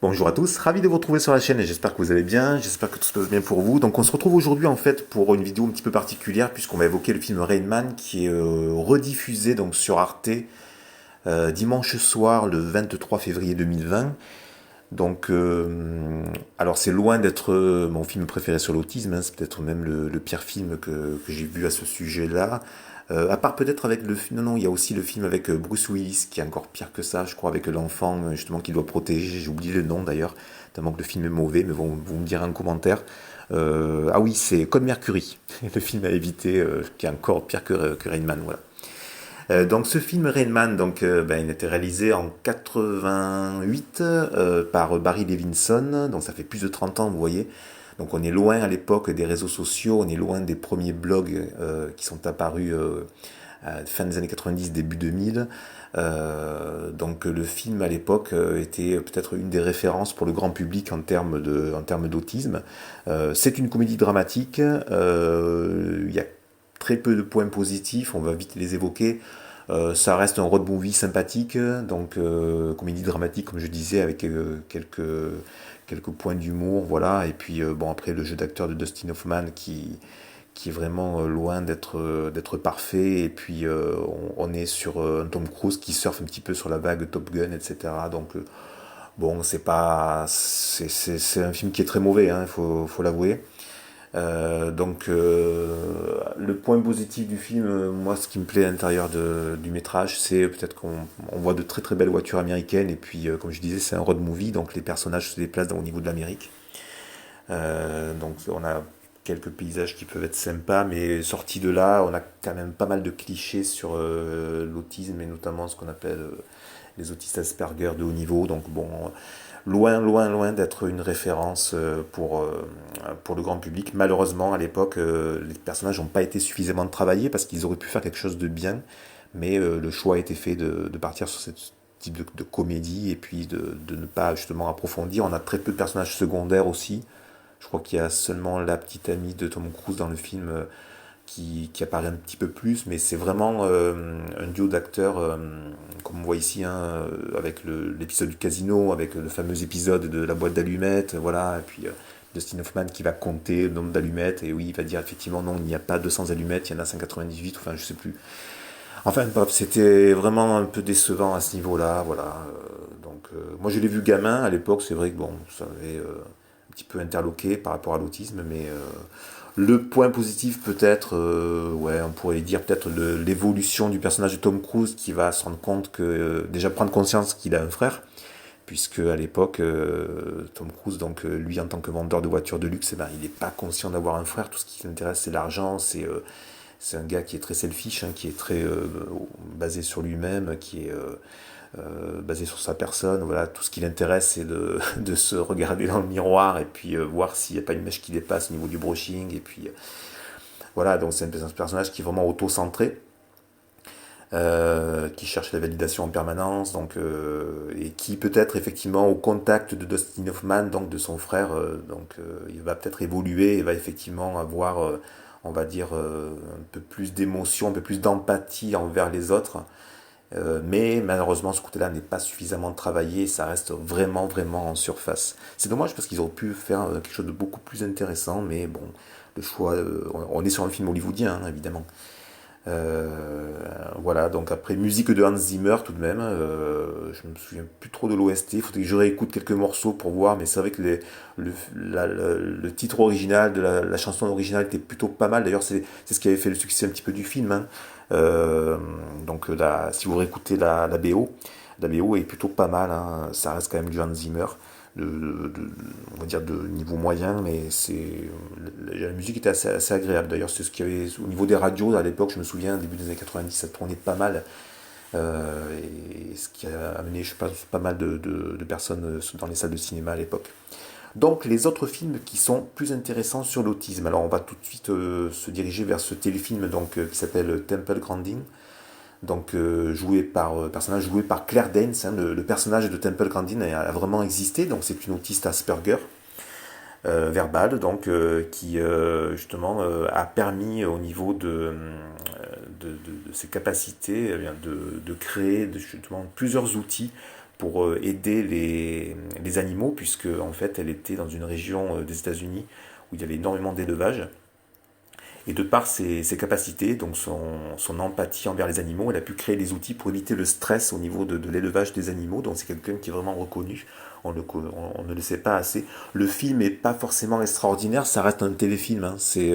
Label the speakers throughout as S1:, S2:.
S1: Bonjour à tous, ravi de vous retrouver sur la chaîne et j'espère que vous allez bien, j'espère que tout se passe bien pour vous. Donc on se retrouve aujourd'hui en fait pour une vidéo un petit peu particulière puisqu'on va évoquer le film Rain Man qui est rediffusé donc sur Arte dimanche soir le 23 février 2020. Donc alors c'est loin d'être mon film préféré sur l'autisme, hein, c'est peut-être même le pire film que j'ai vu à ce sujet-là. À part peut-être avec le film, non, non, il y a aussi le film avec Bruce Willis qui est encore pire que ça, je crois, avec l'enfant justement qu'il doit protéger. J'ai oublié le nom d'ailleurs, tellement que le film est mauvais, mais bon, vous me direz en commentaire. Ah oui, c'est Code Mercury, le film à éviter, qui est encore pire que Rain Man, voilà. Donc ce film Rain Man, donc, il a été réalisé en 88 par Barry Levinson, donc ça fait plus de 30 ans, vous voyez. Donc on est loin à l'époque des réseaux sociaux, on est loin des premiers blogs qui sont apparus à la fin des années 90, début 2000. Donc le film à l'époque était peut-être une des références pour le grand public en termes d'autisme. C'est une comédie dramatique, il y a très peu de points positifs, on va vite les évoquer. Ça reste un road movie sympathique, donc comédie dramatique comme je disais avec quelques points d'humour, voilà. Et puis bon après le jeu d'acteur de Dustin Hoffman qui est vraiment loin d'être parfait. Et puis on est sur un Tom Cruise qui surfe un petit peu sur la vague Top Gun, etc. Donc bon c'est un film qui est très mauvais, hein, faut l'avouer. Le point positif du film, moi ce qui me plaît à l'intérieur du métrage, c'est peut-être qu'on voit de très très belles voitures américaines et puis comme je disais c'est un road movie donc les personnages se déplacent au niveau de l'Amérique. Donc on a quelques paysages qui peuvent être sympas mais sorti de là on a quand même pas mal de clichés sur l'autisme et notamment ce qu'on appelle les autistes Asperger de haut niveau. Donc bon, loin, loin, loin d'être une référence pour le grand public. Malheureusement, à l'époque, les personnages n'ont pas été suffisamment travaillés parce qu'ils auraient pu faire quelque chose de bien, mais le choix a été fait de partir sur ce type de comédie et puis de ne pas justement approfondir. On a très peu de personnages secondaires aussi. Je crois qu'il y a seulement la petite amie de Tom Cruise dans le film qui apparaît un petit peu plus, mais c'est vraiment un duo d'acteurs, comme on voit ici, hein, avec l'épisode du casino, avec le fameux épisode de la boîte d'allumettes, voilà, et puis Dustin Hoffman qui va compter le nombre d'allumettes, et oui, il va dire effectivement non, il n'y a pas 200 allumettes, il y en a 198, enfin je sais plus. Enfin bref, c'était vraiment un peu décevant à ce niveau-là, voilà. Moi je l'ai vu gamin à l'époque, c'est vrai que bon, ça avait un petit peu interloqué par rapport à l'autisme, mais le point positif peut-être, ouais, on pourrait dire peut-être l'évolution du personnage de Tom Cruise qui va se rendre compte que, déjà prendre conscience qu'il a un frère, puisque à l'époque, Tom Cruise, donc lui en tant que vendeur de voitures de luxe, eh ben, il n'est pas conscient d'avoir un frère, tout ce qui l'intéresse c'est l'argent, c'est un gars qui est très selfish, hein, qui est très basé sur lui-même, qui est basé sur sa personne. Voilà, tout ce qui l'intéresse, c'est de se regarder dans le miroir et puis voir s'il n'y a pas une mèche qui dépasse au niveau du brushing. Et puis voilà, donc c'est un personnage qui est vraiment auto-centré, qui cherche la validation en permanence, donc et qui peut-être effectivement au contact de Dustin Hoffman, donc de son frère, il va peut-être évoluer et va effectivement avoir, on va dire, un peu plus d'émotion, un peu plus d'empathie envers les autres. Mais malheureusement, ce côté-là n'est pas suffisamment travaillé, ça reste vraiment, vraiment en surface. C'est dommage parce qu'ils auraient pu faire quelque chose de beaucoup plus intéressant, mais bon, le choix, on est sur un film hollywoodien, hein, évidemment. Voilà, donc après, musique de Hans Zimmer tout de même, je me souviens plus trop de l'OST, il faudrait que je réécoute quelques morceaux pour voir, mais c'est vrai que le titre original de la chanson originale était plutôt pas mal, d'ailleurs c'est ce qui avait fait le succès un petit peu du film, hein. Si vous réécoutez la BO, la BO est plutôt pas mal, hein. Ça reste quand même du Hans Zimmer, on va dire de niveau moyen, mais la musique était assez agréable. D'ailleurs, c'est ce qu'il y avait au niveau des radios à l'époque, je me souviens, début des années 90, ça tournait pas mal. Et ce qui a amené, je pense, pas mal de personnes dans les salles de cinéma à l'époque. Donc les autres films qui sont plus intéressants sur l'autisme. Alors on va tout de suite se diriger vers ce téléfilm qui s'appelle Temple Grandin, donc personnage joué par Claire Danes, hein, le personnage de Temple Grandin a vraiment existé, donc c'est une autiste Asperger verbale, qui justement a permis au niveau de ses capacités de créer justement plusieurs outils pour aider les animaux, puisque en fait elle était dans une région des États-Unis où il y avait énormément d'élevage. Et de par ses capacités, donc son empathie envers les animaux, elle a pu créer des outils pour éviter le stress au niveau de l'élevage des animaux. Donc c'est quelqu'un qui est vraiment reconnu. On ne le sait pas assez. Le film est pas forcément extraordinaire, ça reste un téléfilm. Hein. Il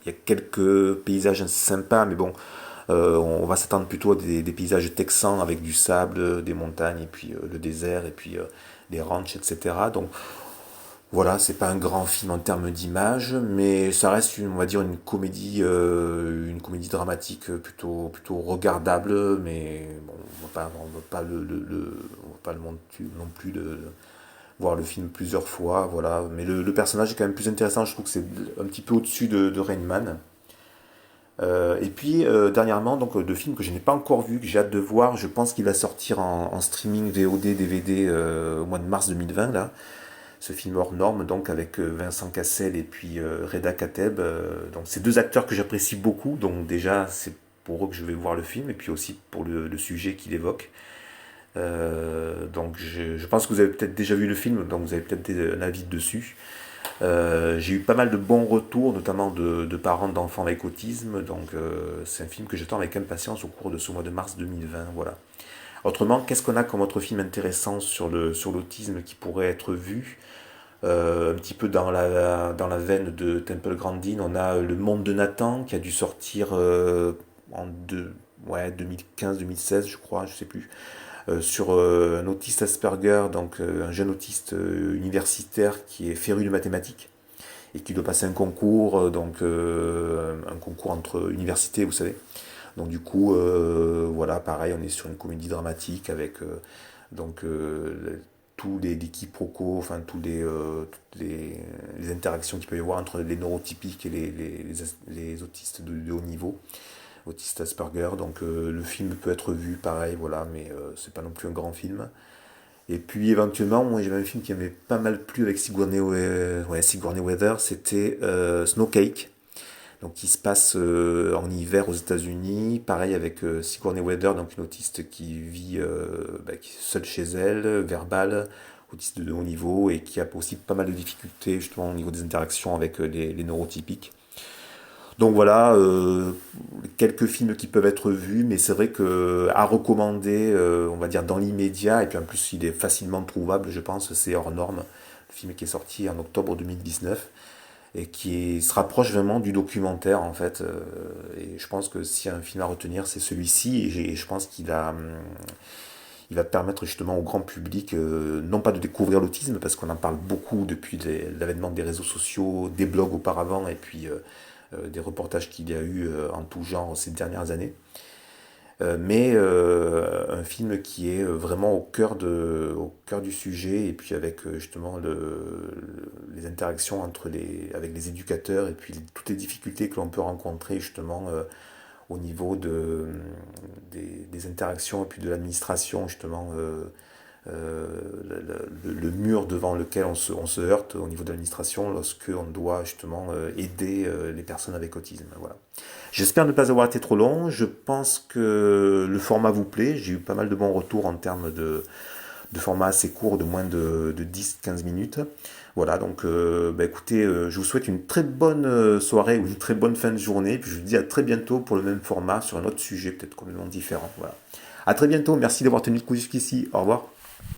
S1: y a quelques paysages sympas, mais bon, on va s'attendre plutôt à des paysages texans avec du sable, des montagnes, et puis le désert, et puis des ranchs, etc. Donc voilà, c'est pas un grand film en termes d'image, mais ça reste on va dire une comédie dramatique plutôt regardable, mais bon, on va pas on va pas non plus voir le film plusieurs fois, voilà. Mais le personnage est quand même plus intéressant, je trouve que c'est un petit peu au-dessus de Rain Man. Et puis dernièrement, donc deux films que je n'ai pas encore vus, que j'ai hâte de voir, je pense qu'il va sortir en streaming VOD, DVD au mois de mars 2020 là. Ce film hors norme, donc avec Vincent Cassel et puis Reda Kateb. Donc c'est deux acteurs que j'apprécie beaucoup, donc déjà c'est pour eux que je vais voir le film, et puis aussi pour le sujet qu'il évoque. Donc je pense que vous avez peut-être déjà vu le film, donc vous avez peut-être un avis dessus. J'ai eu pas mal de bons retours, notamment de parents d'enfants avec autisme, donc c'est un film que j'attends avec impatience au cours de ce mois de mars 2020, voilà. Autrement, qu'est-ce qu'on a comme autre film intéressant sur l'autisme qui pourrait être vu? Un petit peu dans la veine de Temple Grandin, on a Le Monde de Nathan qui a dû sortir en ouais, 2015-2016, je crois, je sais plus, sur un autiste Asperger, donc un jeune autiste universitaire qui est féru de mathématiques et qui doit passer un concours, un concours entre universités, vous savez. Donc du coup, voilà, pareil, on est sur une comédie dramatique avec donc tous les quiproquos, enfin toutes les interactions qu'il peut y avoir entre les neurotypiques et les autistes de haut niveau, autistes Asperger. Donc le film peut être vu, pareil, voilà, mais c'est pas non plus un grand film. Et puis éventuellement, moi j'avais un film qui m'avait pas mal plu avec Sigourney Weaver, c'était Snowcake, donc qui se passe en hiver aux États-Unis, pareil avec Sigourney Weaver, donc une autiste qui vit qui est seule chez elle, verbale, autiste de haut niveau et qui a aussi pas mal de difficultés justement au niveau des interactions avec les neurotypiques. Donc voilà, quelques films qui peuvent être vus, mais c'est vrai que à recommander, on va dire dans l'immédiat, et puis en plus il est facilement trouvable, je pense, c'est Hors Norme, le film qui est sorti en octobre 2019 et se rapproche vraiment du documentaire en fait. Et je pense que s'il y a un film à retenir, c'est celui-ci, et je pense il va permettre justement au grand public, non pas de découvrir l'autisme, parce qu'on en parle beaucoup depuis l'avènement des réseaux sociaux, des blogs auparavant, et puis des reportages qu'il y a eu en tout genre ces dernières années. Mais un film qui est vraiment au cœur du sujet, et puis avec justement les interactions avec les éducateurs, et puis toutes les difficultés que l'on peut rencontrer justement au niveau des interactions et puis de l'administration, justement le mur devant lequel on se heurte au niveau de l'administration lorsque on doit justement aider les personnes avec autisme. Voilà. J'espère ne pas avoir été trop long. Je pense que le format vous plaît. J'ai eu pas mal de bons retours en termes de format assez court, de moins de 10-15 minutes. Voilà, donc écoutez, je vous souhaite une très bonne soirée ou une très bonne fin de journée. Puis je vous dis à très bientôt pour le même format sur un autre sujet, peut-être complètement différent. Voilà. À très bientôt. Merci d'avoir tenu le coup jusqu'ici. Au revoir.